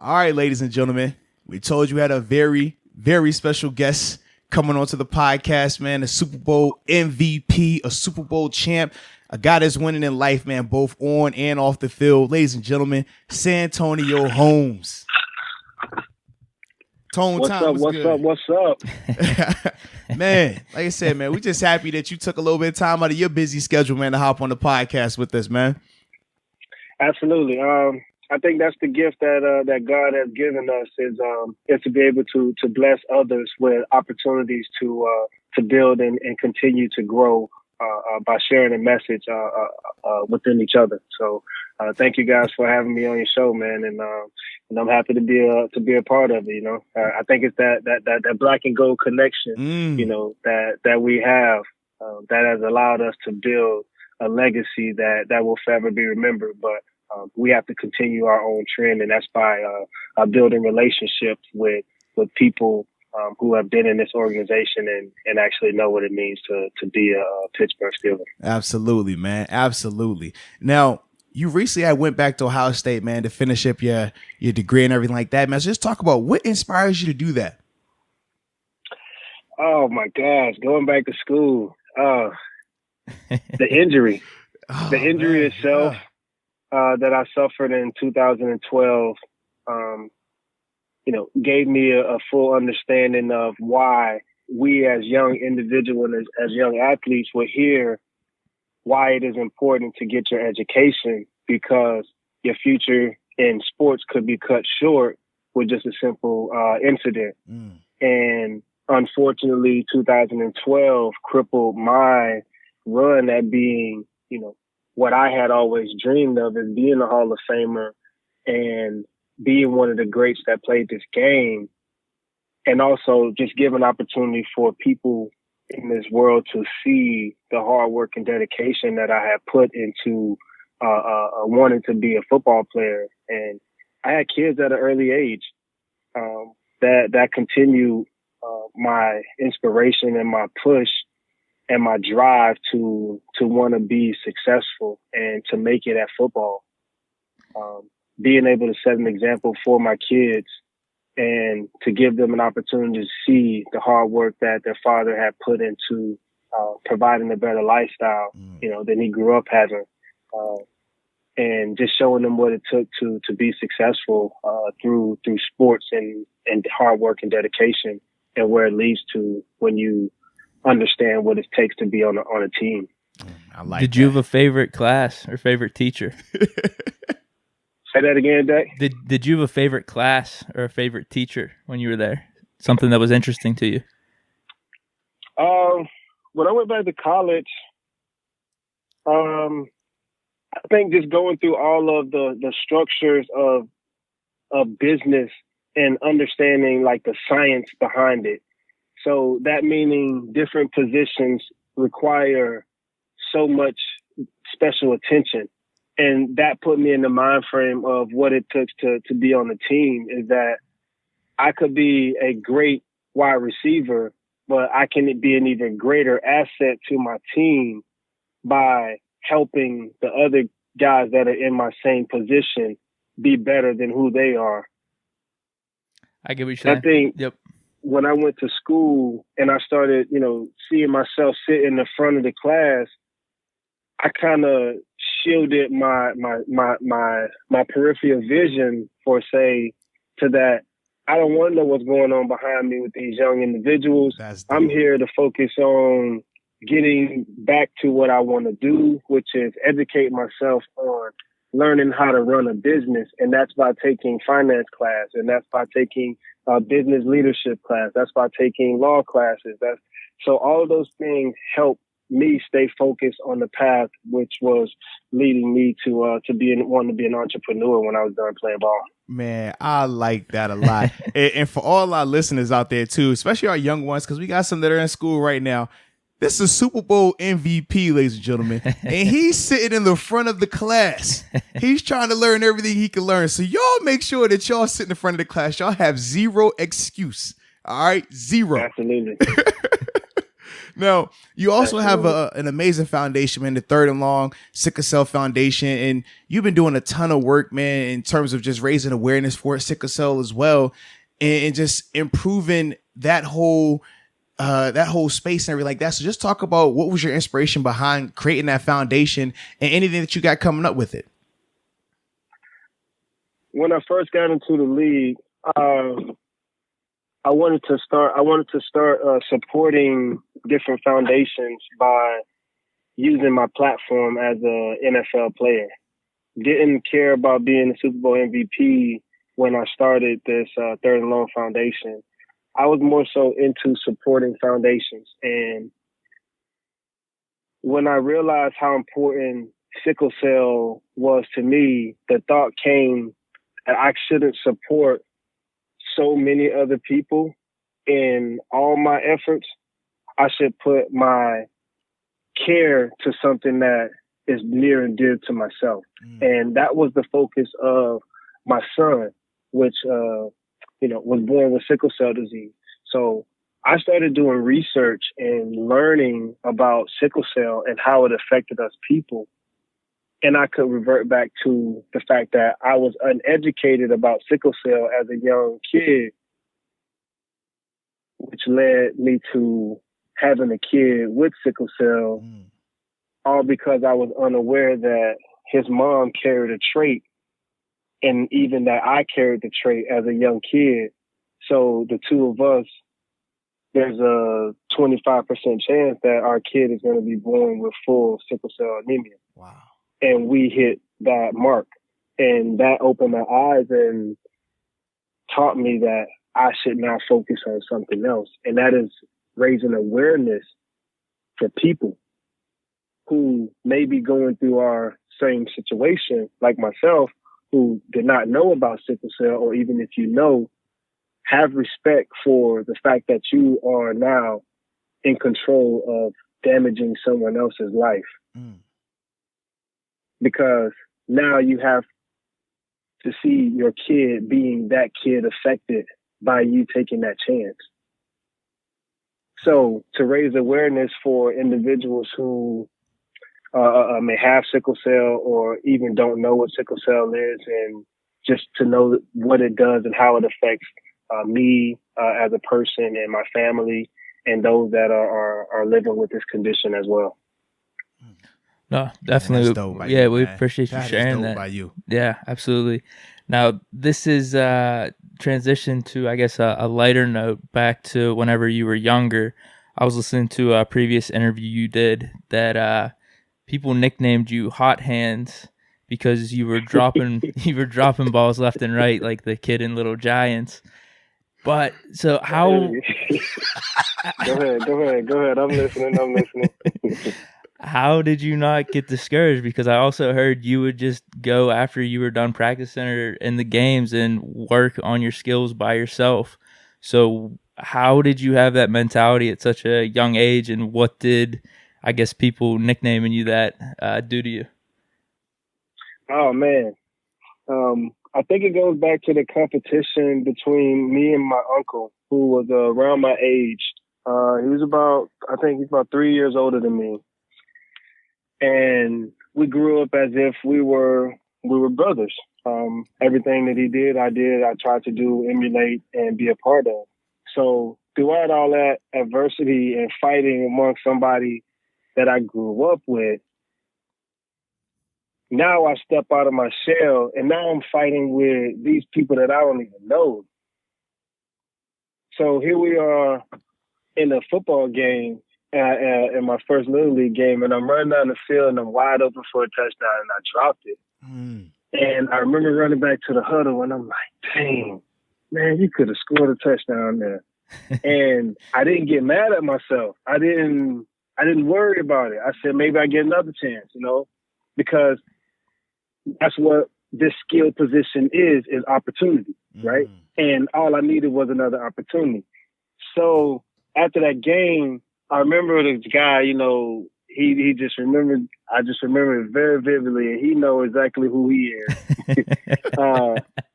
All right, ladies and gentlemen, we told you we had a very, very special guest coming onto the podcast, man. A Super Bowl MVP, a Super Bowl champ, a guy that's winning in life, man, both on and off the field. Ladies and gentlemen, Santonio Holmes. What's up? Man, like I said, man, we just happy that you took a little bit of time out of your busy schedule, man, to hop on the podcast with us, man. Absolutely. I think that's the gift that God has given us is to be able to bless others with opportunities to build and continue to grow by sharing a message within each other. So thank you guys for having me on your show, man, and I'm happy to be a part of it. You know, I think it's that black and gold connection, you know, that we have that has allowed us to build a legacy that will forever be remembered. But we have to continue our own trend, and that's by building relationships with people who have been in this organization and actually know what it means to be a Pittsburgh Steeler. Absolutely, man. Absolutely. Now, you recently went back to Ohio State, man, to finish up your degree and everything like that, man. So just talk about what inspires you to do that. Oh, my gosh. Going back to school. The injury. The injury itself. That I suffered in 2012, you know, gave me a full understanding of why we as young individuals, as young athletes, were here, why it is important to get your education, because your future in sports could be cut short with just a simple incident. And unfortunately, 2012 crippled my run at being, you know, what I had always dreamed of is being a Hall of Famer and being one of the greats that played this game, and also just give an opportunity for people in this world to see the hard work and dedication that I had put into wanting to be a football player. And I had kids at an early age that continue my inspiration and my push and my drive to want to be successful and to make it at football. Being able to set an example for my kids and to give them an opportunity to see the hard work that their father had put into providing a better lifestyle, you know, than he grew up having. And just showing them what it took to be successful through sports and hard work and dedication, and where it leads to when you understand what it takes to be on a team. I like. Did you have a favorite class or favorite teacher? Say that again, Deke. Did you have a favorite class or a favorite teacher when you were there? Something that was interesting to you? When I went back to college, I think just going through all of the structures of business and understanding like the science behind it. So that meaning different positions require so much special attention. And that put me in the mind frame of what it took to be on the team, is that I could be a great wide receiver, but I can be an even greater asset to my team by helping the other guys that are in my same position be better than who they are. I get what you're saying. I think yep. When I went to school and I started, you know, seeing myself sit in the front of the class, I kind of shielded my peripheral vision to that. I don't want to know what's going on behind me with these young individuals. I'm here to focus on getting back to what I want to do, which is educate myself on learning how to run a business. And that's by taking finance class, and that's by taking business leadership class. That's by taking law classes. So all of those things help me stay focused on the path, which was leading me to wanting to be an entrepreneur when I was done playing ball. Man, I like that a lot. and for all our listeners out there too, especially our young ones, because we got some that are in school right now. This is Super Bowl MVP, ladies and gentlemen, and he's sitting in the front of the class. He's trying to learn everything he can learn. So y'all make sure that y'all sit in the front of the class. Y'all have zero excuse. All right, zero. Absolutely. Now, you also have an amazing foundation, man, the Third and Long Sickle Cell Foundation, and you've been doing a ton of work, man, in terms of just raising awareness for sickle cell as well, and just improving that whole space and everything like that. So just talk about what was your inspiration behind creating that foundation and anything that you got coming up with it. When I first got into the league, I wanted to start supporting different foundations by using my platform as a NFL player. Didn't care about being a Super Bowl MVP when I started this Third and Long Foundation. I was more so into supporting foundations. And when I realized how important sickle cell was to me, the thought came that I shouldn't support so many other people in all my efforts. I should put my care to something that is near and dear to myself. And that was the focus of my son, which, was born with sickle cell disease. So I started doing research and learning about sickle cell and how it affected us people. And I could revert back to the fact that I was uneducated about sickle cell as a young kid, which led me to having a kid with sickle cell, all because I was unaware that his mom carried a trait, and even that I carried the trait as a young kid. So the two of us, there's a 25% chance that our kid is going to be born with full sickle cell anemia. Wow. And we hit that mark. And that opened my eyes and taught me that I should now focus on something else. And that is raising awareness for people who may be going through our same situation, like myself, who did not know about sickle cell, or even if you know, have respect for the fact that you are now in control of damaging someone else's life. Because now you have to see your kid being that kid affected by you taking that chance. So to raise awareness for individuals who may have sickle cell or even don't know what sickle cell is, and just to know what it does and how it affects me as a person and my family and those that are living with this condition as well. No, definitely. Yeah, we appreciate you sharing that. By you. Yeah, absolutely. Now, this is transition to, I guess, a lighter note back to whenever you were younger. I was listening to a previous interview you did that people nicknamed you Hot Hands because you were dropping balls left and right like the kid in Little Giants. But so how? Go ahead. I'm listening. How did you not get discouraged? Because I also heard you would just go after you were done practicing or in the games and work on your skills by yourself. So how did you have that mentality at such a young age, and what did, I guess, people nicknaming you that do to you? Oh, man. I think it goes back to the competition between me and my uncle, who was around my age. He's about 3 years older than me. And we grew up as if we were brothers. Everything that he did, I tried to do, emulate, and be a part of. So throughout all that adversity and fighting amongst somebody that I grew up with, now I step out of my shell, and now I'm fighting with these people that I don't even know. So here we are in a football game, in my first Little League game, and I'm running down the field, and I'm wide open for a touchdown, and I dropped it. And I remember running back to the huddle, and I'm like, dang, man, you could have scored a touchdown there. And I didn't get mad at myself. I didn't worry about it. I said, maybe I get another chance, because that's what this skill position is opportunity, right? And all I needed was another opportunity. So after that game, I remember this guy, he just remembered, I just remember it very vividly, and he knows exactly who he is,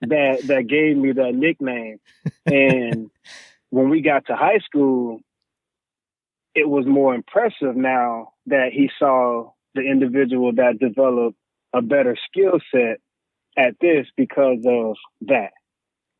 that gave me that nickname. And when we got to high school, it was more impressive now that he saw the individual that developed a better skill set at this because of that,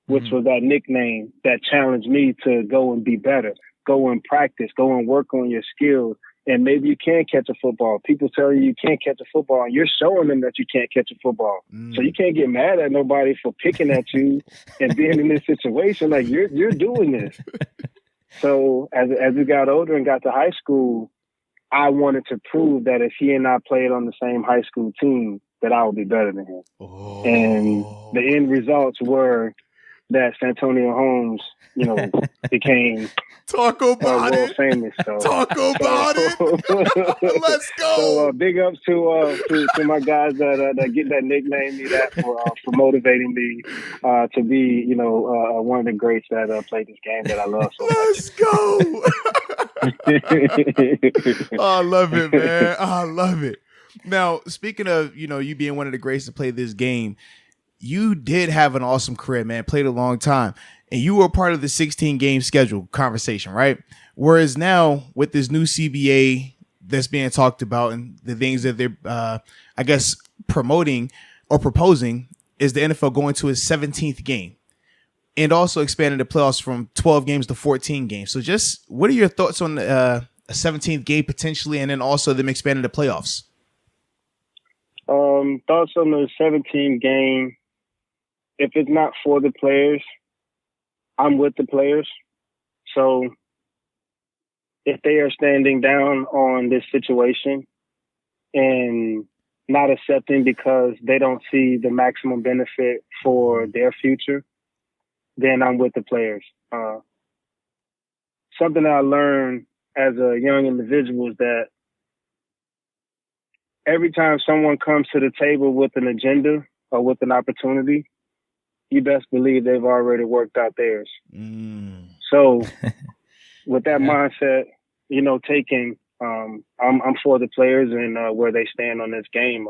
which was that nickname that challenged me to go and be better, go and practice, go and work on your skills. And maybe you can catch a football. People tell you can't catch a football, and you're showing them that you can't catch a football. So you can't get mad at nobody for picking at you and being in this situation. Like, you're doing this. So as we got older and got to high school, I wanted to prove that if he and I played on the same high school team, that I would be better than him. And the end results were that Santonio Holmes, became world famous. So, Talk about it. Let's go. So big ups to my guys that get that nickname me that for motivating me to be one of the greats that played this game that I love so much. Let's go. I love it, man. I love it. Now, speaking of you being one of the greats to play this game, you did have an awesome career, man. Played a long time. And you were part of the 16-game schedule conversation, right? Whereas now, with this new CBA that's being talked about and the things that they're, promoting or proposing is the NFL going to its 17th game and also expanding the playoffs from 12 games to 14 games. So just what are your thoughts on a 17th game potentially and then also them expanding the playoffs? Thoughts on the 17 game. If it's not for the players, I'm with the players. So if they are standing down on this situation and not accepting because they don't see the maximum benefit for their future, then I'm with the players. Something that I learned as a young individual is that every time someone comes to the table with an agenda or with an opportunity, you best believe they've already worked out theirs. So with that mindset, taking, I'm for the players and where they stand on this game.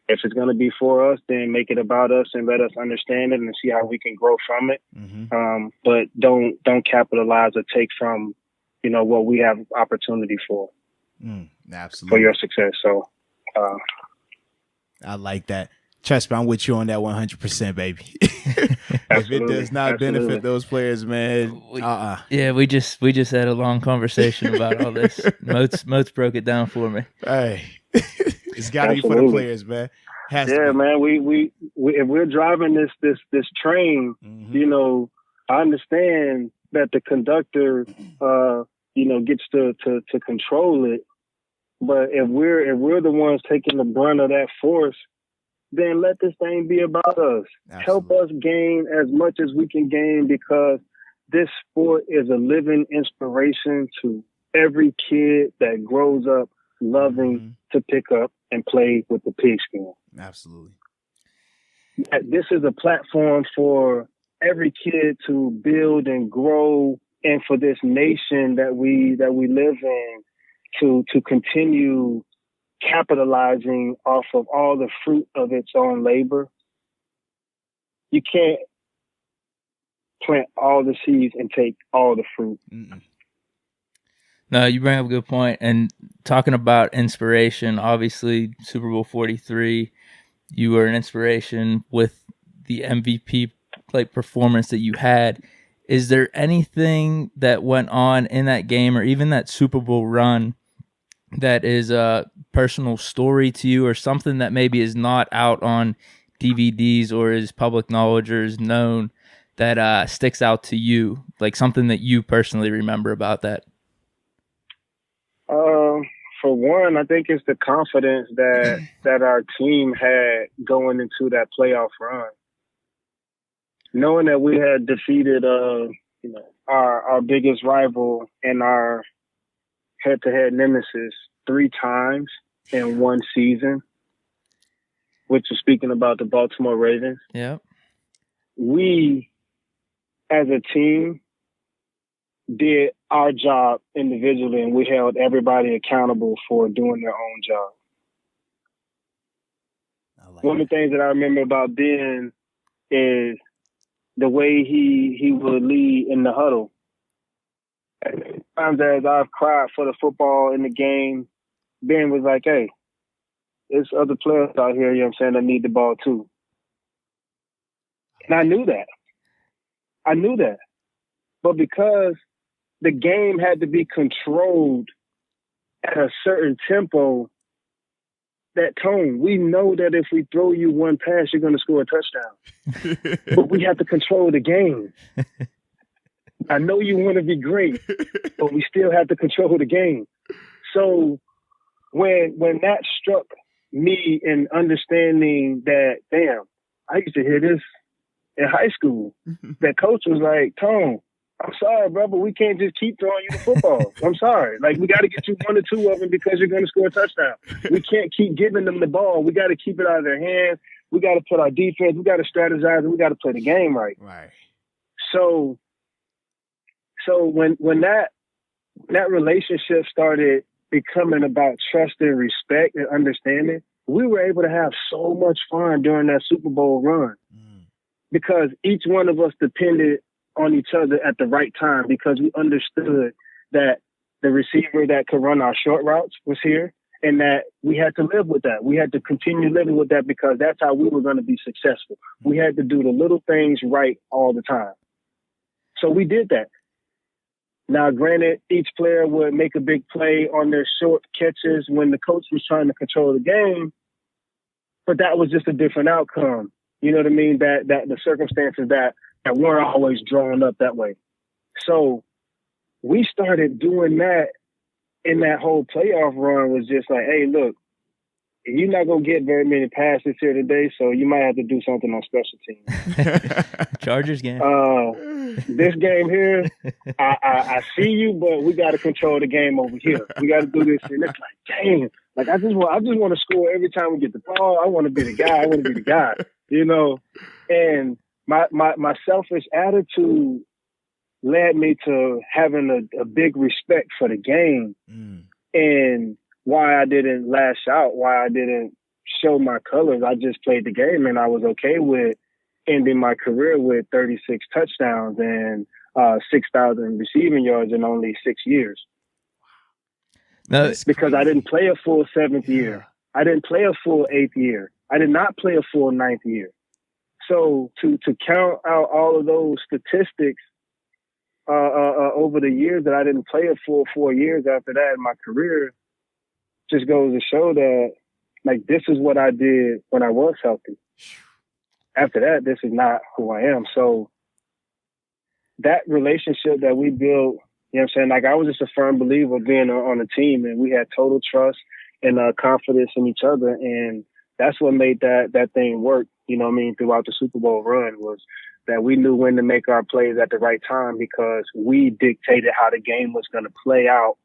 If it's going to be for us, then make it about us and let us understand it and see how we can grow from it. But don't capitalize or take from, what we have opportunity for. Absolutely. For your success. So I like that. Trust me, I'm with you on that 100%, baby. If it does not benefit those players, man, Yeah, we just had a long conversation about all this. Moats broke it down for me. Hey, it's got to be for the players, man. Man. We if we're driving this train, I understand that the conductor, gets to control it. But if we're the ones taking the brunt of that force, then let this thing be about us. Absolutely. Help us gain as much as we can gain because this sport is a living inspiration to every kid that grows up loving to pick up and play with the pigskin. Absolutely. This is a platform for every kid to build and grow and for this nation that we live in to continue capitalizing off of all the fruit of its own labor. You can't plant all the seeds and take all the fruit. No, you bring up a good point. And talking about inspiration, obviously Super Bowl 43, you were an inspiration with the MVP performance that you had. Is there anything that went on in that game or even that Super Bowl run that is a personal story to you or something that maybe is not out on DVDs or is public knowledge or is known that sticks out to you, like something that you personally remember about that? For one, I think it's the confidence that our team had going into that playoff run. Knowing that we had defeated our biggest rival and our head-to-head nemesis 3 times in one season, which is speaking about the Baltimore Ravens. Yeah. We, as a team, did our job individually, and we held everybody accountable for doing their own job. One of the things that I remember about Ben is the way he would lead in the huddle. Times as I've cried for the football in the game, Ben was like, hey, there's other players out here, you know what I'm saying, that need the ball too. And I knew that. But because the game had to be controlled at a certain tempo, that tone, we know that if we throw you one pass, you're going to score a touchdown. But we have to control the game. I know you want to be great, but we still have to control the game. So when that struck me in understanding that, damn, I used to hear this in high school. That coach was like, Tone, I'm sorry, bro, but we can't just keep throwing you the football. I'm sorry. Like, we got to get you one or two of them because you're going to score a touchdown. We can't keep giving them the ball. We got to keep it out of their hands. We got to put our defense. We got to strategize, and we got to play the game right. Right. So when that relationship started becoming about trust and respect and understanding, we were able to have so much fun during that Super Bowl run because each one of us depended on each other at the right time because we understood that the receiver that could run our short routes was here and that we had to live with that. We had to continue living with that because that's how we were going to be successful. We had to do the little things right all the time. So we did that. Now, granted, each player would make a big play on their short catches when the coach was trying to control the game, but that was just a different outcome. You know what I mean? That the circumstances that weren't always drawn up that way. So we started doing that, and that whole playoff run was just like, hey, look, you're not going to get very many passes here today, so you might have to do something on special teams. Chargers game. This game here, I see you, but we got to control the game over here. We got to do this. And it's like, dang, like I just want to score every time we get the ball. I want to be the guy. You know? And my selfish attitude led me to having a big respect for the game. And why I didn't lash out, why I didn't show my colors. I just played the game, and I was okay with ending my career with 36 touchdowns and 6,000 receiving yards in only 6 years. Because I didn't play a full 7th year. I didn't play a full 8th year. I did not play a full 9th year. So to count out all of those statistics over the years that I didn't play a full 4 years after that in my career just goes to show that, like, this is what I did when I was healthy. After that, this is not who I am. So that relationship that we built, you know what I'm saying? Like, I was just a firm believer being on the team, and we had total trust and confidence in each other. And that's what made that thing work, you know what I mean, throughout the Super Bowl run, was that we knew when to make our plays at the right time because we dictated how the game was going to play out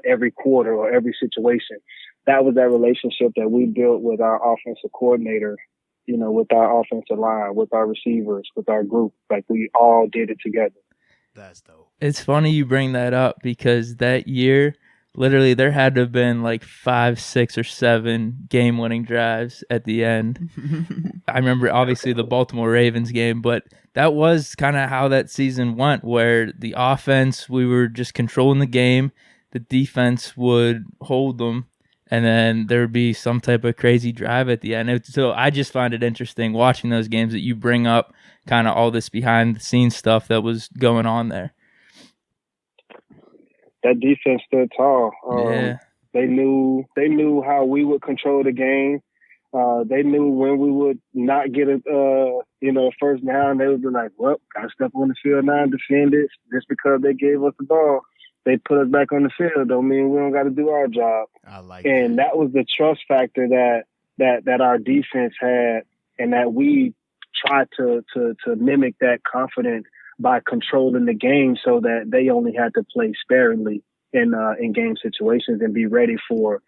every quarter or every situation. That was that relationship that we built with our offensive coordinator, you know, with our offensive line, with our receivers, with our group. Like, we all did it together. That's dope. It's funny you bring that up because that year, literally, there had to have been like 5, 6, or 7 game-winning drives at the end. I remember, obviously, the Baltimore Ravens game, but that was kind of how that season went, where the offense, we were just controlling the game. The defense would hold them, and then there would be some type of crazy drive at the end. So I just find it interesting watching those games that you bring up kind of all this behind-the-scenes stuff that was going on there. That defense stood tall. Yeah. They knew how we would control the game. They knew when we would not get a first down. They would be like, well, got to step on the field now and defend it. Just because they gave us the ball, they put us back on the field. Don't mean we don't got to do our job. I like and that was the trust factor that our defense had, and that we tried to mimic that confidence by controlling the game so that they only had to play sparingly in game situations and be ready for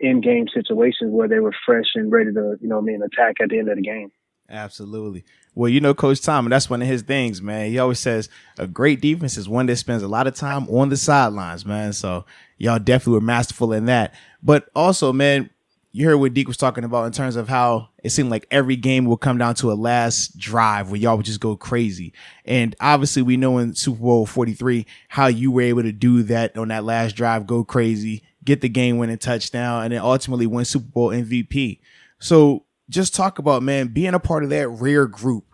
in-game situations where they were fresh and ready to, attack at the end of the game. Absolutely. Well, Coach Tomlin, that's one of his things, man. He always says a great defense is one that spends a lot of time on the sidelines, man. So y'all definitely were masterful in that. But also, man, you heard what Deke was talking about in terms of how it seemed like every game will come down to a last drive where y'all would just go crazy. And obviously we know in Super Bowl 43 how you were able to do that on that last drive, go crazy, get the game winning touchdown, and then ultimately win Super Bowl MVP. So just talk about, man, being a part of that rare group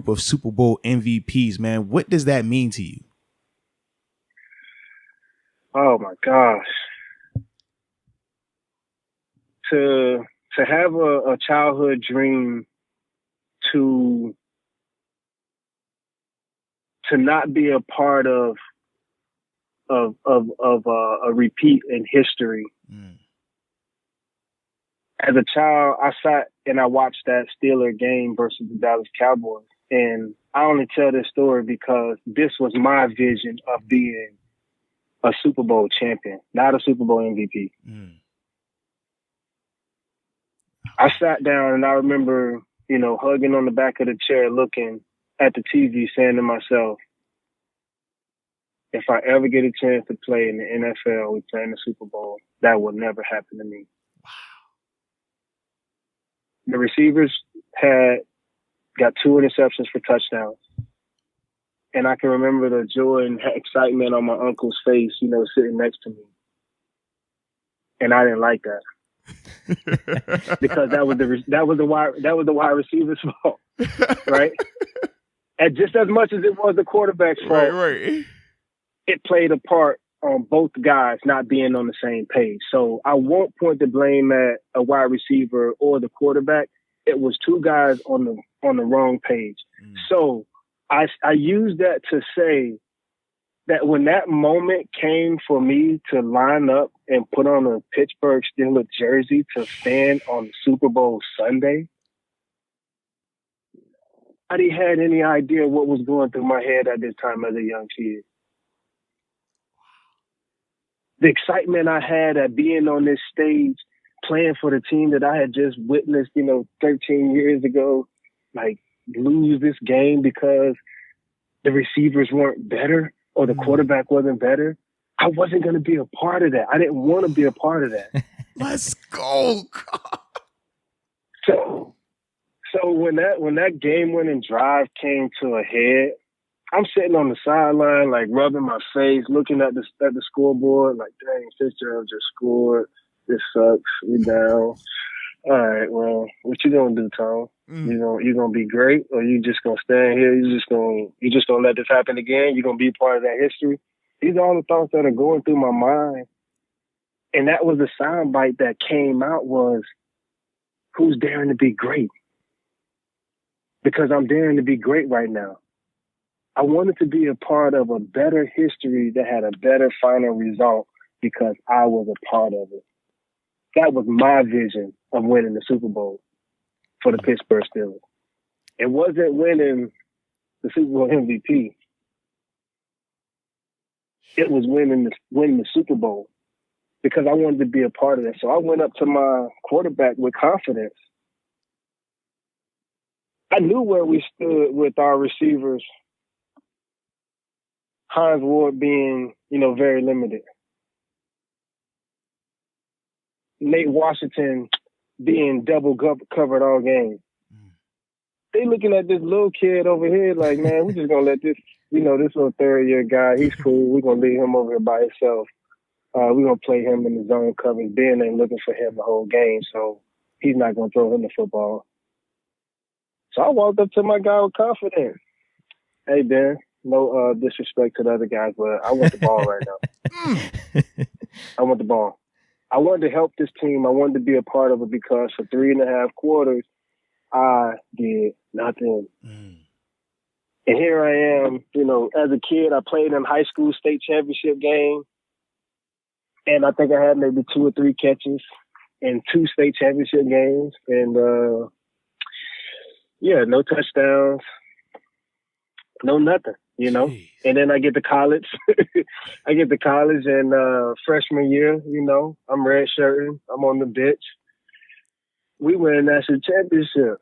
of Super Bowl MVPs, man. What does that mean to you? Oh my gosh. To have a childhood dream to not be a part of a repeat in history. As a child, I sat and I watched that Steelers game versus the Dallas Cowboys. And I only tell this story because this was my vision of being a Super Bowl champion, not a Super Bowl MVP. I sat down and I remember, hugging on the back of the chair, looking at the TV, saying to myself, if I ever get a chance to play in the NFL, we play in the Super Bowl, that will never happen to me. Wow. The receivers got 2 interceptions for touchdowns. And I can remember the joy and excitement on my uncle's face, sitting next to me. And I didn't like that. Because that was the wide receiver's fault, right? And just as much as it was the quarterback's fault, right. It played a part on both guys not being on the same page. So I won't point the blame at a wide receiver or the quarterback. It was 2 guys on the wrong page. So I use that to say that when that moment came for me to line up and put on a Pittsburgh Steelers jersey to stand on Super Bowl Sunday, I didn't have any idea what was going through my head at this time as a young kid. The excitement I had at being on this stage, playing for the team that I had just witnessed, 13 years ago, like lose this game because the receivers weren't better or the quarterback wasn't better. I wasn't going to be a part of that. I didn't want to be a part of that. Let's go. So when that game-winning drive came to a head, I'm sitting on the sideline, like rubbing my face, looking at the scoreboard, like, dang, Fitzgerald just scored. This sucks. We down. All right, well, what you gonna do, Tom? You gonna be great, or you just gonna stand here? You just gonna let this happen again? You gonna be part of that history? These are all the thoughts that are going through my mind. And that was the soundbite that came out was, who's daring to be great? Because I'm daring to be great right now. I wanted to be a part of a better history that had a better final result because I was a part of it. That was my vision of winning the Super Bowl for the Pittsburgh Steelers. It wasn't winning the Super Bowl MVP. It was winning the Super Bowl because I wanted to be a part of it. So I went up to my quarterback with confidence. I knew where we stood with our receivers. Hines Ward being, very limited. Nate Washington being double covered all game. They looking at this little kid over here like, man, we're just going to let this, this little third-year guy, he's cool. We're going to leave him over here by himself. We're going to play him in the zone coverage. Ben ain't looking for him the whole game, so he's not going to throw him the football. So I walked up to my guy with confidence. Hey, Ben, no disrespect to the other guys, but I want the ball right now. I want the ball. I wanted to help this team. I wanted to be a part of it because for 3.5 quarters, I did nothing. And here I am, as a kid, I played in high school state championship game. And I think I had maybe 2 or 3 catches in 2 state championship games. And, no touchdowns, no nothing, Jeez. And then I get to college. And freshman year, I'm redshirting. I'm on the bench. We win a national championship.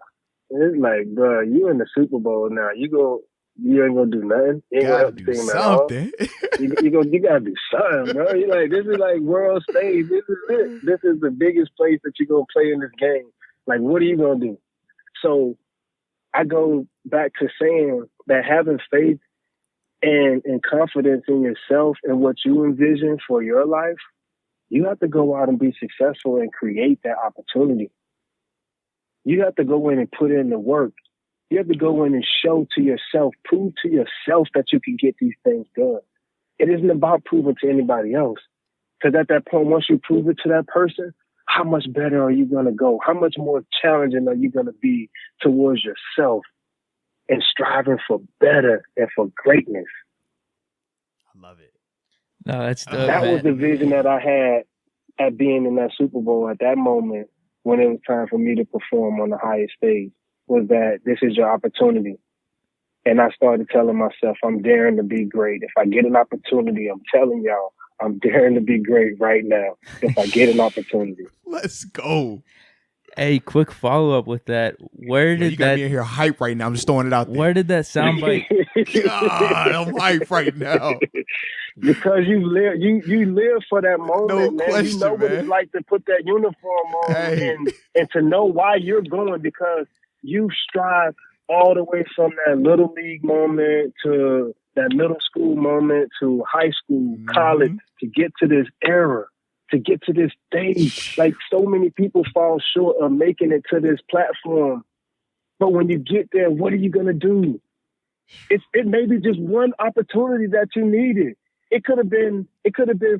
And it's like, bro, you in the Super Bowl now. You go You ain't gonna do nothing. You ain't gonna help the do team at all. something. You gotta do something, bro. You like, this is like world stage. This is it. This is the biggest place that you're gonna play in this game. Like, what are you gonna do? So I go back to saying that having faith and confidence in yourself and what you envision for your life, you have to go out and be successful and create that opportunity. You have to go in and put in the work. You have to go in and show to yourself, prove to yourself that you can get these things done. It isn't about proving to anybody else. Because at that point, once you prove it to that person, how much better are you going to go? How much more challenging are you going to be towards yourself and striving for better and for greatness? I love it. No, that's dope, that man. was the vision that I had at being in that Super Bowl at that moment when it was time for me to perform on the highest stage, was that this is your opportunity. And I started telling myself, I'm daring to be great. If I get an opportunity, I'm telling y'all, I'm daring to be great right now if I get an opportunity. Let's go. Hey, quick follow up with that. Where did you got that me in here hype right now? I'm just throwing it out there. Where did that soundbite? God, I'm hype right now. Because you live for that moment, No man. question, you know what man. it's like to put that uniform on and to know why you're going, because you strive all the way from that little league moment to that middle school moment to high school, college, to get to this era, to get to this stage. Like, so many people fall short of making it to this platform. But when you get there, what are you going to do? It may be just one opportunity that you needed. It could have been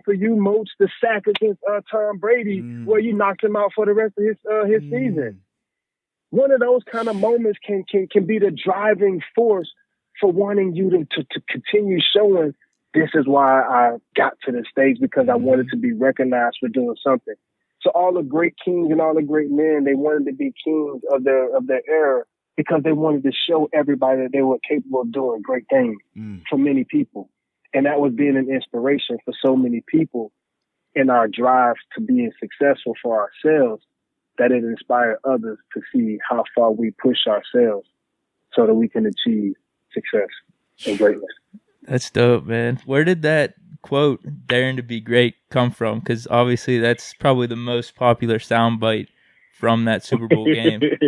for you, Moats, the sack against Tom Brady, where you knocked him out for the rest of his season. One of those kind of moments can be the driving force for wanting you to continue showing, this is why I got to the stage, because I wanted to be recognized for doing something. So all the great kings and all the great men, they wanted to be kings of their era because they wanted to show everybody that they were capable of doing great things for many people. And that was being an inspiration for so many people in our drive to being successful for ourselves, that it inspired others to see how far we push ourselves so that we can achieve success and greatness. That's dope, man. Where did that quote, daring to be great, come from? Because obviously that's probably the most popular soundbite from that Super Bowl game. Did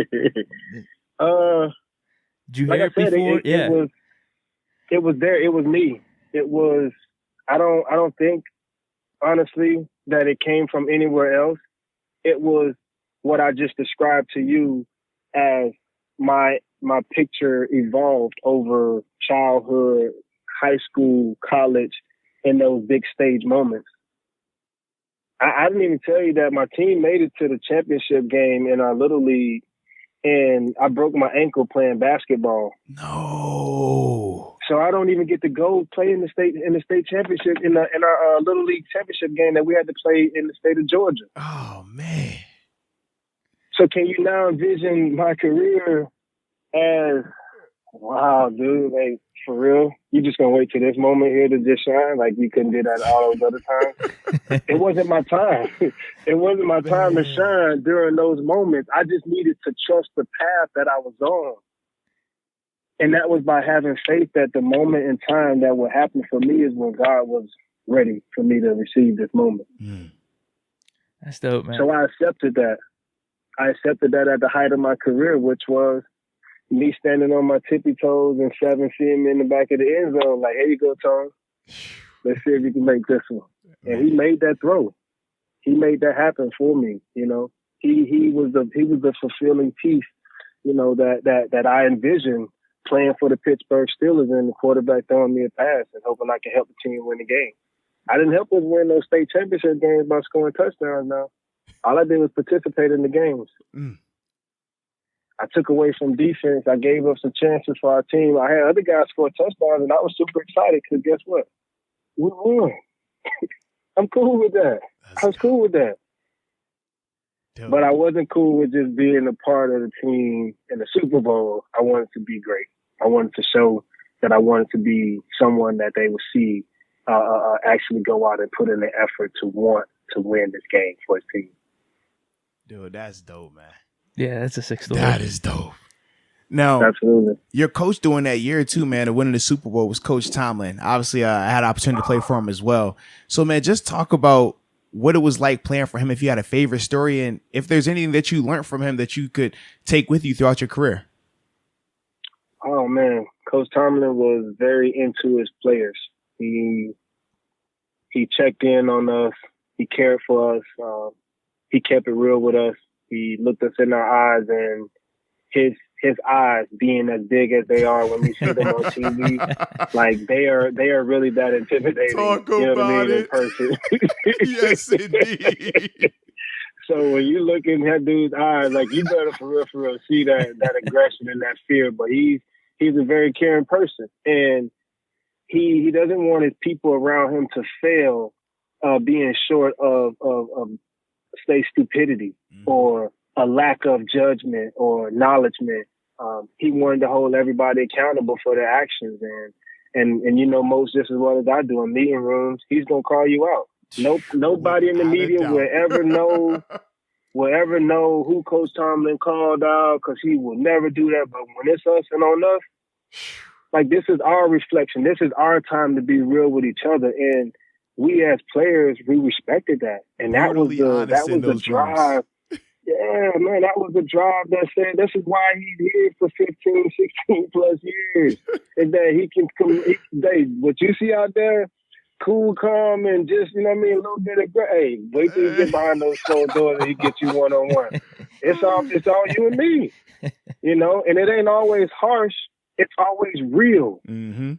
you hear it before? It was there. It was me. It was, I don't think, honestly, that it came from anywhere else. It was what I just described to you as my picture evolved over childhood, high school, college, and those big stage moments. I didn't even tell you that my team made it to the championship game in our little league, and I broke my ankle playing basketball. No. So I don't even get to go play in the state championship in our little league championship game that we had to play in the state of Georgia. Oh man. So can you now envision my career as, wow, dude, like, for real? You just gonna wait till this moment here to just shine? Like you couldn't do that all those other times? It wasn't my time. It wasn't my time to shine during those moments. I just needed to trust the path that I was on. And that was by having faith that the moment in time that would happen for me is when God was ready for me to receive this moment. That's dope, man. So I accepted that. I accepted that at the height of my career, which was me standing on my tippy toes and seeing me in the back of the end zone, like, here you go, Tom. Let's see if you can make this one. And he made that throw. He made that happen for me. You know, he was the fulfilling piece, you know, that I envisioned playing for the Pittsburgh Steelers and the quarterback throwing me a pass and hoping I could help the team win the game. I didn't help us win those state championship games by scoring touchdowns now. All I did was participate in the games. I took away from defense. I gave up some chances for our team. I had other guys score touchdowns, and I was super excited because guess what? We won. I'm cool with that. I was cool with that. Dude. But I wasn't cool with just being a part of the team in the Super Bowl. I wanted to be great. I wanted to show that I wanted to be someone that they would see actually go out and put in the effort to want to win this game for his team. Dude, that's dope, man. Yeah, that's a sick story. That is dope. Now, Absolutely. your coach during that year too, man, of winning the Super Bowl was Coach Tomlin. Obviously, I had an opportunity to play for him as well. So, man, just talk about what it was like playing for him. If you had a favorite story, and if there's anything that you learned from him that you could take with you throughout your career. Oh man, Coach Tomlin was very into his players. He checked in on us. He cared for us. He kept it real with us. He looked us in our eyes, and his eyes being as big as they are when we see them on TV, like they are really that intimidating. Talk you know what I mean? it. In person. Yes, indeed. So when you look in that dude's eyes, like you better for real see that aggression and that fear. But he's a very caring person, and he doesn't want his people around him to fail, being short of say stupidity or a lack of judgment or acknowledgement. He wanted to hold everybody accountable for their actions, and you know, Moats just as well as I do in meeting rooms, he's gonna call you out. Nobody in the media will ever know who Coach Tomlin called out, because he will never do that. But when it's us and on us, like, this is our reflection. This is our time to be real with each other, and we as players, we respected that, and that was the drive. Yeah, man, that was the drive that said this is why he's here for 15, 16 plus years, is that he can come. What you see out there, cool, calm, and just, you know what I mean, a little bit of hey, wait till you get behind those closed doors and he gets you one-on-one. It's all you and me, you know, and it ain't always harsh. It's always real. Mm-hmm.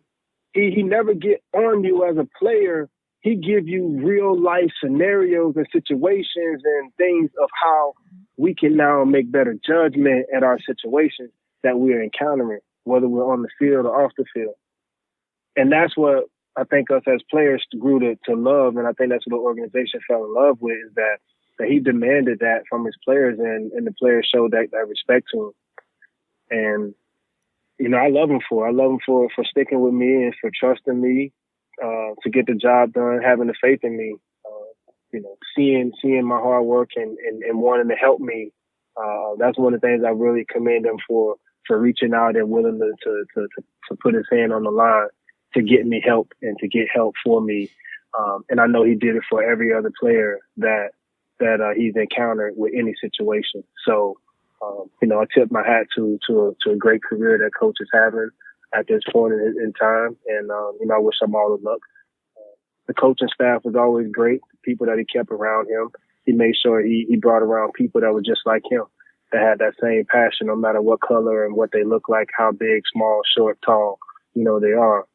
He never get on you as a player. He give you real life scenarios and situations and things of how we can now make better judgment at our situations that we are encountering, whether we're on the field or off the field. And that's what I think us as players grew to love, and I think that's what the organization fell in love with, is that he demanded that from his players, and the players showed that respect to him. And, you know, I love him for sticking with me and for trusting me to get the job done, having the faith in me, you know, seeing my hard work and wanting to help me. That's one of the things I really commend him for reaching out and willing to put his hand on the line to get me help and to get help for me. And I know he did it for every other player that he's encountered with any situation. So, you know, I tip my hat to a great career that Coach is having at this point in time. And, you know, I wish him all the luck. The coaching staff was always great. The people that he kept around him, he made sure he brought around people that were just like him, that had that same passion, no matter what color and what they look like, how big, small, short, tall, you know, they are.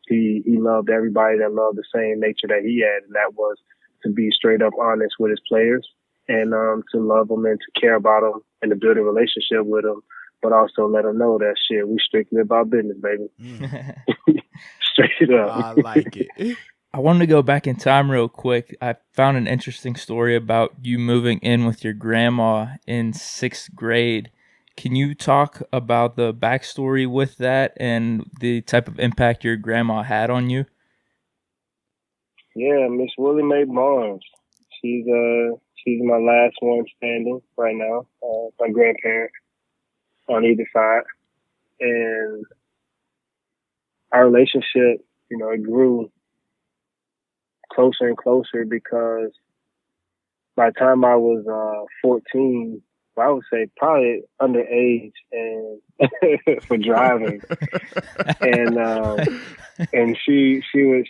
He loved everybody that loved the same nature that he had, and that was to be straight up honest with his players and to love them and to care about them and to build a relationship with them, but also let them know that shit, we strictly about business, baby. Straight up. I like it. I wanted to go back in time real quick. I found an interesting story about you moving in with your grandma in 6th grade. Can you talk about the backstory with that and the type of impact your grandma had on you? Yeah, Miss Willie Mae Barnes. She's my last one standing right now. My grandparent on either side, and our relationship, you know, it grew closer and closer, because by the time I was 14, I would say probably underage and for driving, and she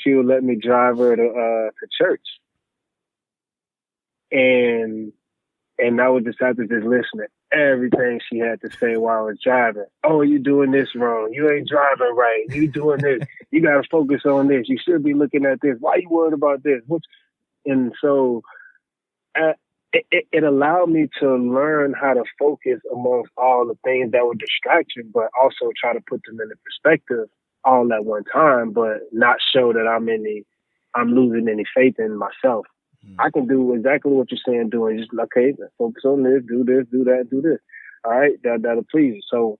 would let me drive her to church, and I would just have to listen to everything she had to say while I was driving. Oh, you doing this wrong. You ain't driving right. You doing this. You got to focus on this. You should be looking at this. Why you worried about this? And so it allowed me to learn how to focus amongst all the things that were distractions, but also try to put them in the perspective all at one time, but not show that I'm losing any faith in myself. I can do exactly what you're saying, doing just okay, focus on this, do this, do that, do this. All right, that'll please you. So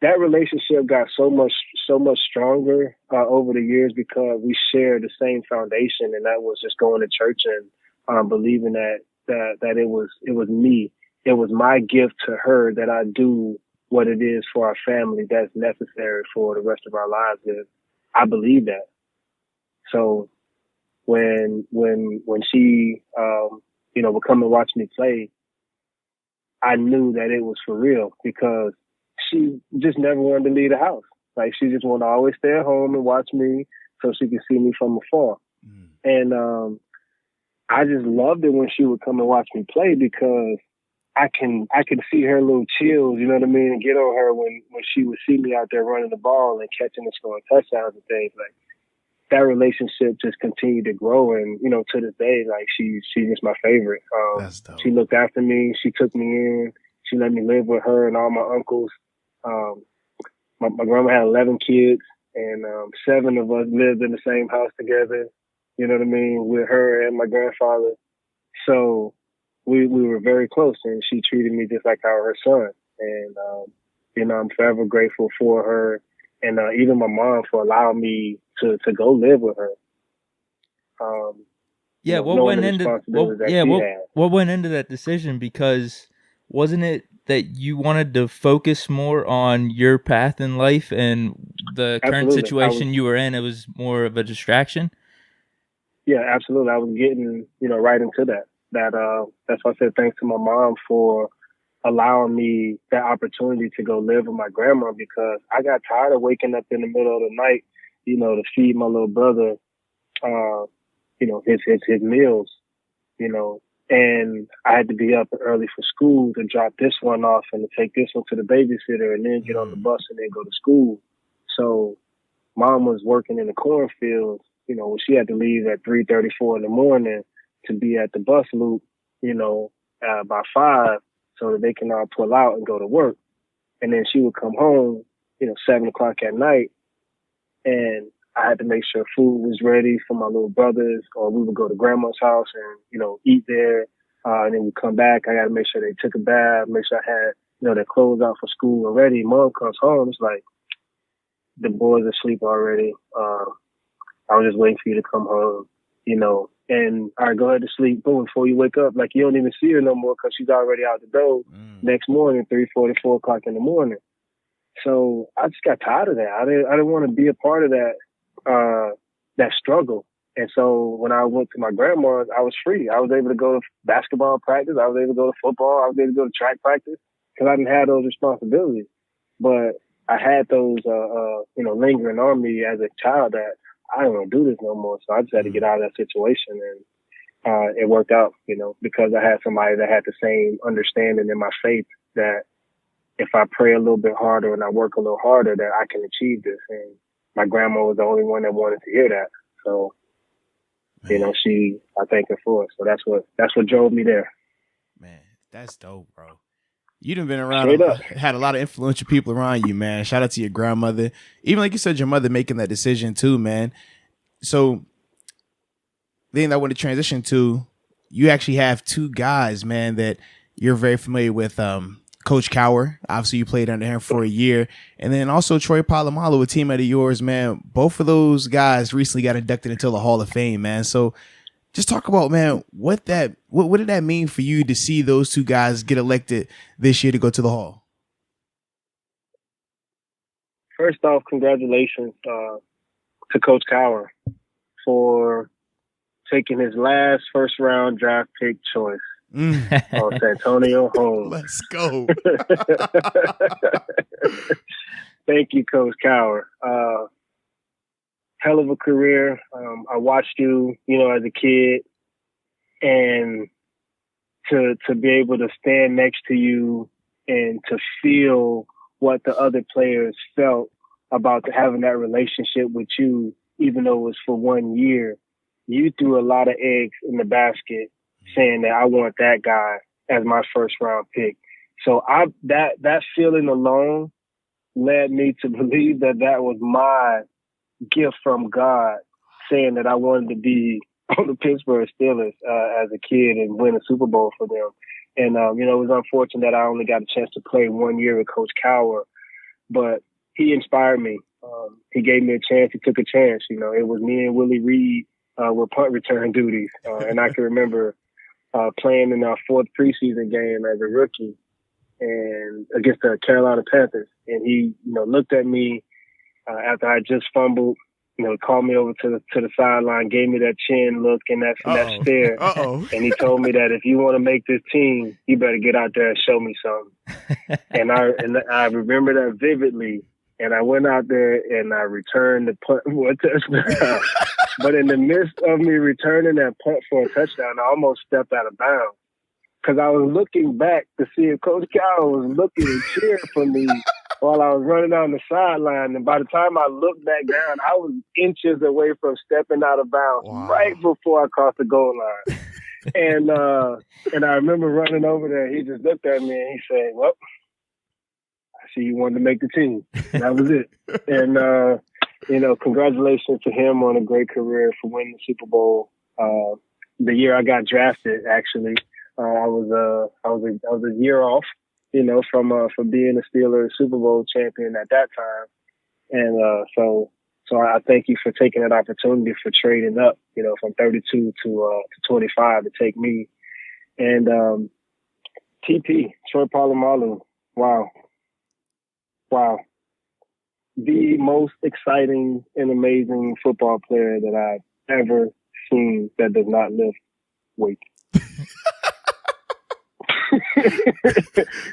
that relationship got so much stronger over the years, because we shared the same foundation, and that was just going to church and believing that it was me. It was my gift to her that I do what it is for our family that's necessary for the rest of our lives. And I believe that. So when she, would come and watch me play, I knew that it was for real because she just never wanted to leave the house. Like, she just wanted to always stay at home and watch me so she could see me from afar. And I just loved it when she would come and watch me play because I can see her little chills, you know what I mean, and get on her when she would see me out there running the ball and catching and scoring touchdowns and things. Like, that relationship just continued to grow, and to this day, like, she's just my favorite. That's dope. She looked after me. She took me in. She let me live with her and all my uncles. My grandma had 11 kids, and 7 of us lived in the same house together. You know what I mean, with her and my grandfather. So we were very close, and she treated me just like I was her son. And I'm forever grateful for her, and even my mom for allowing me to go live with her. What went into that decision? Because wasn't it that you wanted to focus more on your path in life and the current situation you were in? It was more of a distraction. Yeah, absolutely. I was getting right into that. That's why I said thanks to my mom for allowing me that opportunity to go live with my grandma, because I got tired of waking up in the middle of the night, to feed my little brother, his meals, and I had to be up early for school to drop this one off and to take this one to the babysitter and then get on the bus and then go to school. So mom was working in the cornfields, she had to leave at 3:34 in the morning to be at the bus loop, by 5, so that they can all pull out and go to work. And then she would come home, 7 o'clock at night, and I had to make sure food was ready for my little brothers, or we would go to grandma's house and, eat there. And then we come back. I got to make sure they took a bath, make sure I had, their clothes out for school already. Mom comes home. It's like, the boys are asleep already. I was just waiting for you to come home, and all right, go ahead to sleep. Boom, before you wake up, like, you don't even see her no more because she's already out the door next morning, 3:40, 4 o'clock in the morning. So I just got tired of that. I didn't want to be a part of that struggle. And so when I went to my grandma's, I was free. I was able to go to basketball practice. I was able to go to football. I was able to go to track practice because I didn't have those responsibilities. But I had those, lingering on me as a child that I don't want to do this no more. So I just had to get out of that situation, and it worked out, because I had somebody that had the same understanding in my faith that if I pray a little bit harder and I work a little harder, that I can achieve this. And my grandma was the only one that wanted to hear that. So, I thank her for it. So that's what drove me there. Man, that's dope, bro. You done been around, had a lot of influential people around you, man. Shout out to your grandmother. Even like you said, your mother making that decision too, man. So then I want to transition to, you actually have 2 guys, man, that you're very familiar with. Coach Cower, obviously you played under him for a year. And then also Troy Polamalu, a teammate of yours, man. Both of those guys recently got inducted into the Hall of Fame, man. So just talk about, man, what did that mean for you to see those 2 guys get elected this year to go to the Hall? First off, congratulations to Coach Cower for taking his last first-round draft pick choice on Santonio Holmes. Let's go. Thank you, Coach Cower. Hell of a career. I watched you, as a kid, and to be able to stand next to you and to feel what the other players felt about having that relationship with you, even though it was for 1 year. You threw a lot of eggs in the basket saying that I want that guy as my first round pick. So that feeling alone led me to believe that was my gift from God, saying that I wanted to be on the Pittsburgh Steelers as a kid and win a Super Bowl for them. And, it was unfortunate that I only got a chance to play 1 year with Coach Cower, but he inspired me. He gave me a chance. He took a chance. It was me and Willie Reed with punt return duties. And I can remember playing in our 4th preseason game as a rookie. and against the Carolina Panthers. And he, looked at me after I just fumbled, called me over to the sideline, gave me that chin look and that stare. And he told me that if you want to make this team, you better get out there and show me something. and I remember that vividly. And I went out there and I returned the punt for a touchdown. But in the midst of me returning that punt for a touchdown, I almost stepped out of bounds because I was looking back to see if Coach Cal was looking and cheering for me while I was running down the sideline. And by the time I looked back down, I was inches away from stepping out of bounds right before I crossed the goal line. And I remember running over there. He just looked at me and he said, "Well, I see you wanted to make the team." That was it. And, congratulations to him on a great career for winning the Super Bowl. The year I got drafted, actually, I was a year off, from being a Steelers Super Bowl champion at that time. And so I thank you for taking that opportunity for trading up, from 32 to 25 to take me. And TP, Troy Polamalu, wow. The most exciting and amazing football player that I've ever seen that does not lift weight.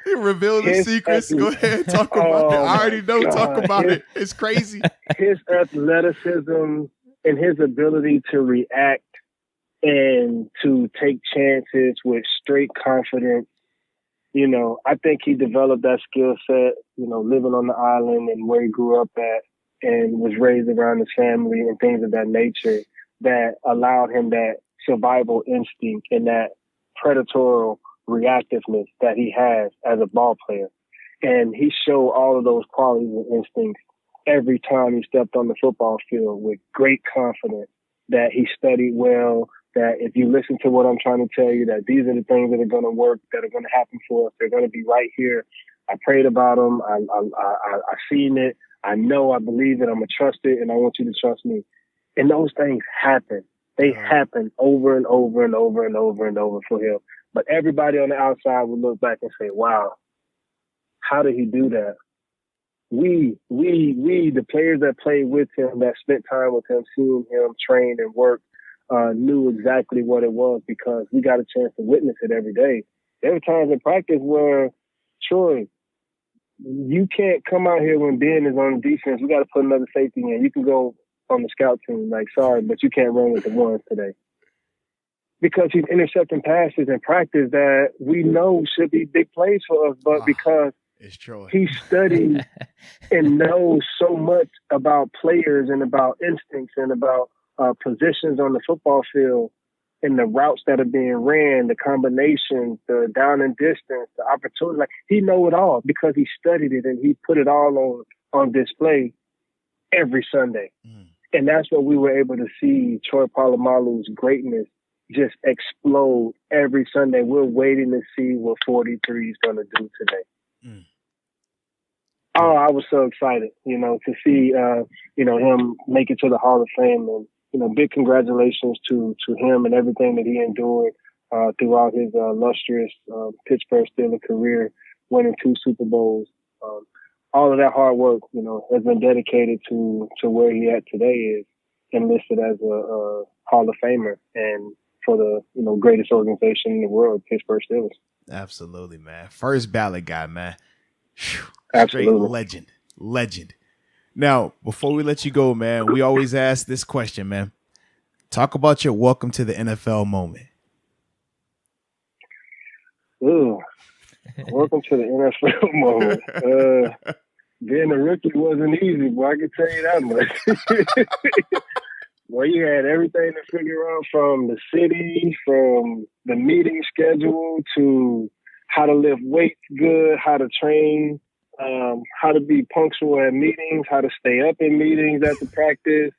You reveal the secrets. Go ahead, talk about it. I already know. Talk about it. It's crazy. His athleticism and his ability to react and to take chances with straight confidence. I think he developed that skill set, living on the island and where he grew up at and was raised around his family and things of that nature that allowed him that survival instinct and that predatory reactiveness that he has as a ball player. And he showed all of those qualities and instincts every time he stepped on the football field with great confidence, that he studied well, that if you listen to what I'm trying to tell you, that these are the things that are going to work, that are going to happen for us. They're going to be right here. I prayed about them. I seen it. I know, I believe it. I'm going to trust it, and I want you to trust me. And those things happen. They happen over and over and over and over and over for him. But everybody on the outside would look back and say, wow, how did he do that? We, the players that played with him, that spent time with him, seeing him train and work, knew exactly what it was because we got a chance to witness it every day. There were times in practice where, Troy, you can't come out here when Ben is on defense. We got to put another safety in. You can go on the scout team. Like, sorry, but you can't run with the ones today. Because he's intercepting passes in practice that we know should be big plays for us, but because he studies and knows so much about players and about instincts and about positions on the football field and the routes that are being ran, the combinations, the down and distance, the opportunity. Like, he know it all because he studied it and he put it all on display every Sunday. And that's what we were able to see Troy Polamalu's greatness just explode every Sunday. We're waiting to see what 43 is going to do today. Oh, I was so excited, to see, him make it to the Hall of Fame. And, big congratulations to him and everything that he endured throughout his illustrious Pittsburgh Steelers career, winning 2 Super Bowls. All of that hard work, has been dedicated to where he at today is enlisted as a Hall of Famer and for the, greatest organization in the world, Pittsburgh Steelers. Absolutely, man. First ballot guy, man. Whew. Absolutely. Straight legend. Now, before we let you go, man, we always ask this question, man. Talk about your welcome to the NFL moment. Ooh, welcome to the NFL moment. Being a rookie wasn't easy, boy. I can tell you that much. Well, you had everything to figure out, from the city, from the meeting schedule to how to lift weights good, how to train, how to be punctual at meetings, how to stay up in meetings after practice.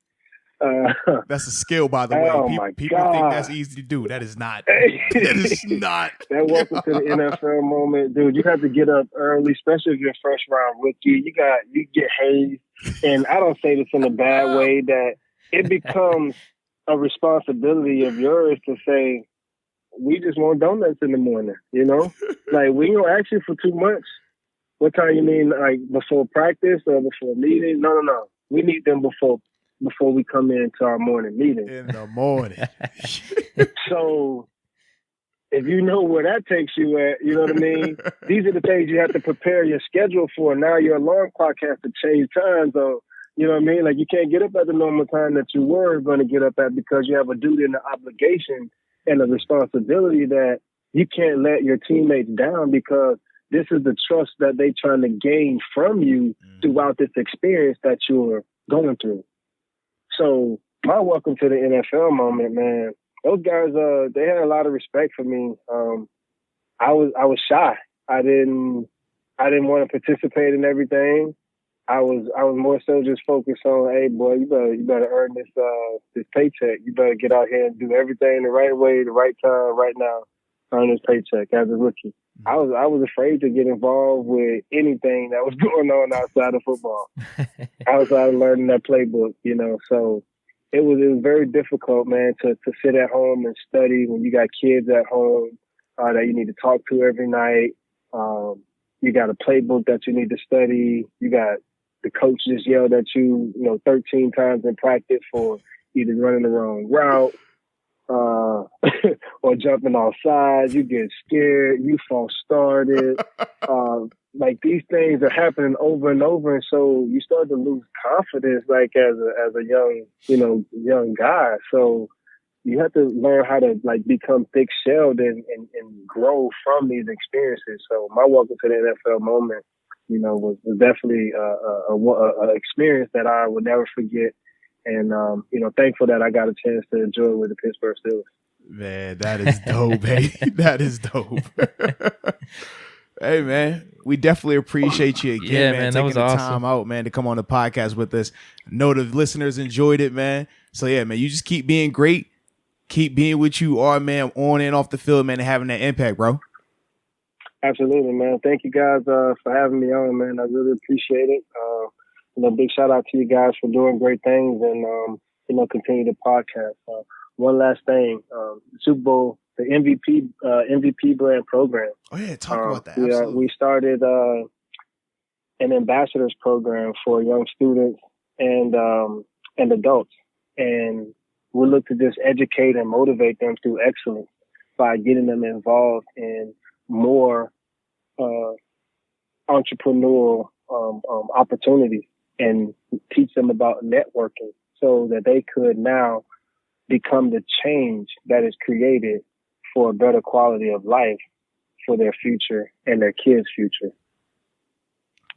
That's a skill, by the way. People think that's easy to do. That is not. That is not. That welcome to the NFL moment, dude. You have to get up early, especially if you're a first round rookie. You get hazed, and I don't say this in a bad way. That it becomes a responsibility of yours to say, we just want donuts in the morning, you know? Like, we don't ask you for too much. What time you mean, like, before practice or before meeting? No. We need them before we come into our morning meeting. In the morning. So if you know where that takes you at, you know what I mean? These are the things you have to prepare your schedule for. Now your alarm clock has to change time. So, you know what I mean? Like, you can't get up at the normal time that you were going to get up at because you have a duty and an obligation and a responsibility that you can't let your teammates down because this is the trust that they're trying to gain from you throughout this experience that you're going through. So my welcome to the NFL moment, man. Those guys, they had a lot of respect for me. I was shy. I didn't want to participate in everything. I was more so just focused on, hey boy, you better earn this paycheck. You better get out here and do everything the right way, the right time, right now, earn this paycheck as a rookie. I was afraid to get involved with anything that was going on outside of football, outside of learning that playbook, you know. So it was very difficult, man, to sit at home and study when you got kids at home that you need to talk to every night. You got a playbook that you need to study. You got the coach just yelled at you, 13 times in practice for either running the wrong route or jumping off sides. You get scared. You false started. Like, these things are happening over and over, and so you start to lose confidence, like as a young guy. So you have to learn how to become thick-shelled and grow from these experiences. So my welcome to the NFL moment, was definitely a experience that I would never forget. And, thankful that I got a chance to enjoy it with the Pittsburgh Steelers. Man, that is dope, baby. That is dope. Hey, man, we definitely appreciate you again, man, taking the time out, man, to come on the podcast with us. I know the listeners enjoyed it, man. So, yeah, man, you just keep being great. Keep being what you are, man, on and off the field, man, and having that impact, bro. Absolutely, man. Thank you guys for having me on, man. I really appreciate it. Big shout out to you guys for doing great things and, continue the podcast. One last thing, Super Bowl, the MVP brand program. Oh yeah, talk about that. We started an ambassadors program for young students and adults, and we look to just educate and motivate them through excellence by getting them involved in more entrepreneurial opportunities and teach them about networking so that they could now become the change that is created for a better quality of life for their future and their kids' future.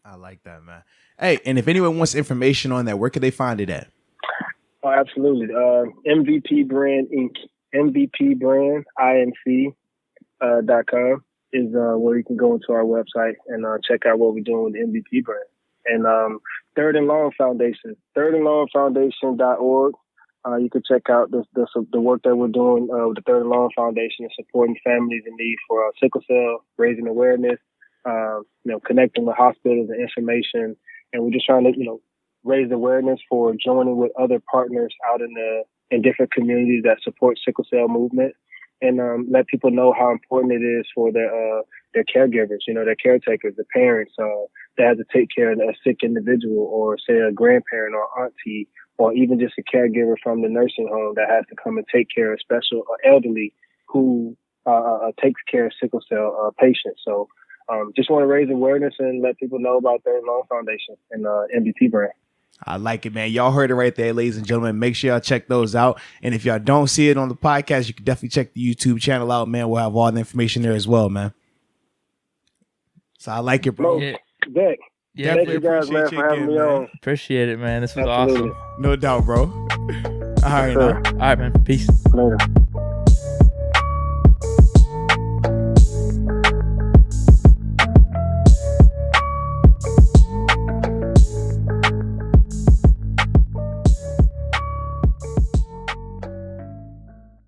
I like that, man. Hey, and if anyone wants information on that, where can they find it at? Oh, absolutely. MVP Brand Inc. MVP Brand INC.com is where you can go into our website and check out what we're doing with the MVP Brand. And Third and Long Foundation, thirdandlongfoundation.org. You can check out the work that we're doing with the Third and Long Foundation, supporting families in need for sickle cell, raising awareness, connecting with hospitals and information. And we're just trying to, raise awareness for joining with other partners out in different communities that support sickle cell movement, and let people know how important it is for their caregivers, their caretakers, the parents that have to take care of a sick individual, or say a grandparent or auntie, or even just a caregiver from the nursing home that has to come and take care of special elderly who takes care of sickle cell patients. So just want to raise awareness and let people know about Third and Long Foundation and MVP Brand. I like it, man. Y'all heard it right there, ladies and gentlemen. Make sure y'all check those out. And if y'all don't see it on the podcast, you can definitely check the YouTube channel out, man. We'll have all the information there as well, man. So I like it, bro. Deke. Yeah, thank you guys, man, for having me on. Appreciate it, man. This was Absolutely. awesome. No doubt, bro. All right, Sure. All right, man. Peace. Later.